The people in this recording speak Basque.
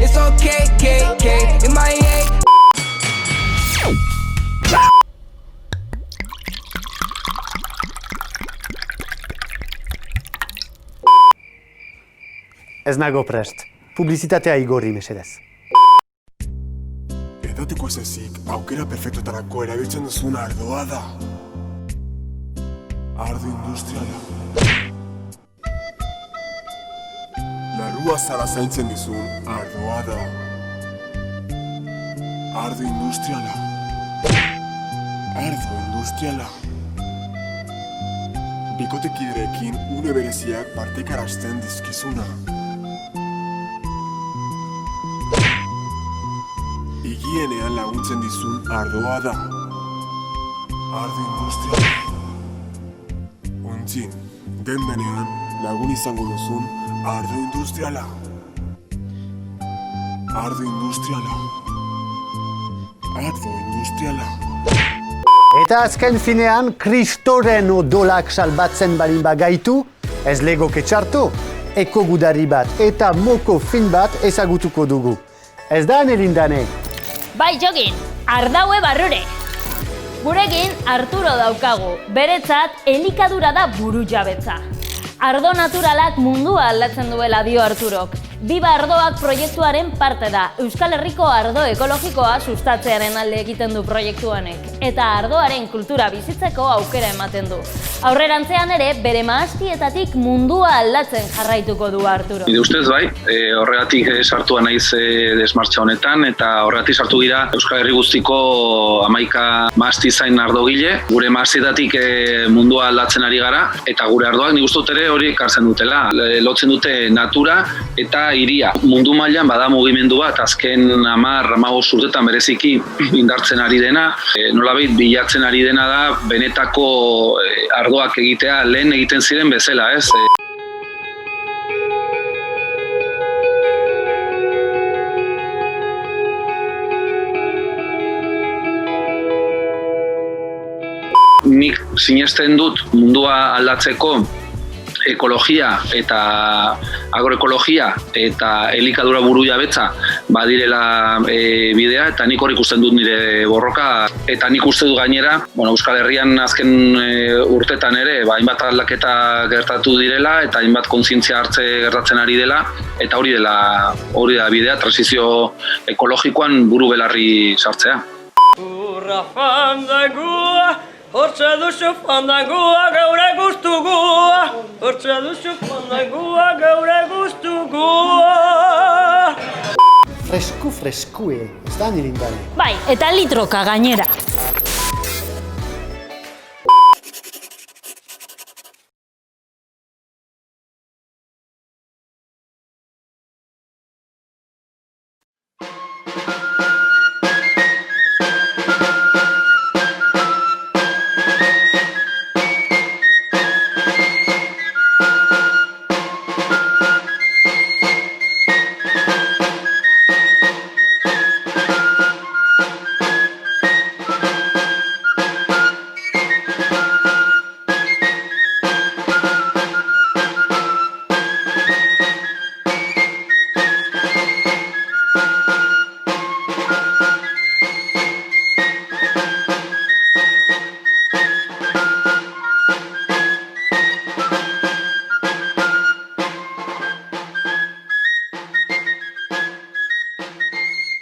It's okay, K, in my head. Ez nago prest. Publizitatea igorri mesedez. Edateko ez ezik, aukera perfektotarako erabiltzen duzun ardoa da. Ardo industriala. Larrua zara zaintzen dizun ardoa da. Ardo industriala. Ardo industriala. Bikotekiderekin une bereziak partekarazten dizkizuna. Higienean laguntzen dizun ardoa da. Ardo industriala. Ontzin, den-denean lagun izango duzun ardo industriala. Ardo industriala. Ardo industriala. Eta azken finean, kristoren odolak salbatzen balin bagaitu, ez legoke txartu, eko gudari bat eta moko fin bat ezagutuko dugu. Ez da, Nelindane? Bai, Jogin, ardaue barrure. Gurekin Arturo daukagu, beretzat elikadura da buru jabetza. Ardo naturalak mundua aldatzen duela dio Arturok. Biba Ardoak proiektuaren parte da. Euskal Herriko ardo ekologikoa sustatzearen alde egiten du proiektu honek. Eta ardoaren kultura bizitzeko aukera ematen du. Aurrerantzean ere, bere mahastietatik mundua aldatzen jarraituko du Arturo. Nire ustez bai, horregatik sartua naiz desmartxa honetan, eta horregatik sartu dira Euskal Herri guztiko 11 mahastizain ardogile. Gure mahastietatik mundua aldatzen ari gara, eta gure ardoak nik uste dut ere hori ekartzen dutela. Lotzen dute natura eta hiria. Mundu mailan bada mugimendu bat, azken 10-15 urtetan bereziki indartzen ari dena, nolabait bilatzen ari dena da benetako ardoak egitea lehen egiten ziren bezala, ez? Nik sinesten dut mundua aldatzeko ekologia eta agroekologia eta elikadura buru jabetza badirela bidea, eta nik hor ikusten dut nire borroka, eta nik uste dut gainera, Euskal Herrian azken urtetan ere hainbat aldaketa gertatu direla eta hainbat kontzientzia hartze gertatzen ari dela, eta hori da bidea, transizio ekologikoan buru belarri sartzea. Urra fandangua, hortxe duzu fandangua, geure guztugua. Hortxe duzu fandangua, geure guztugua. Freskue, ez da, Nelindane? Bai, eta litroka gainera.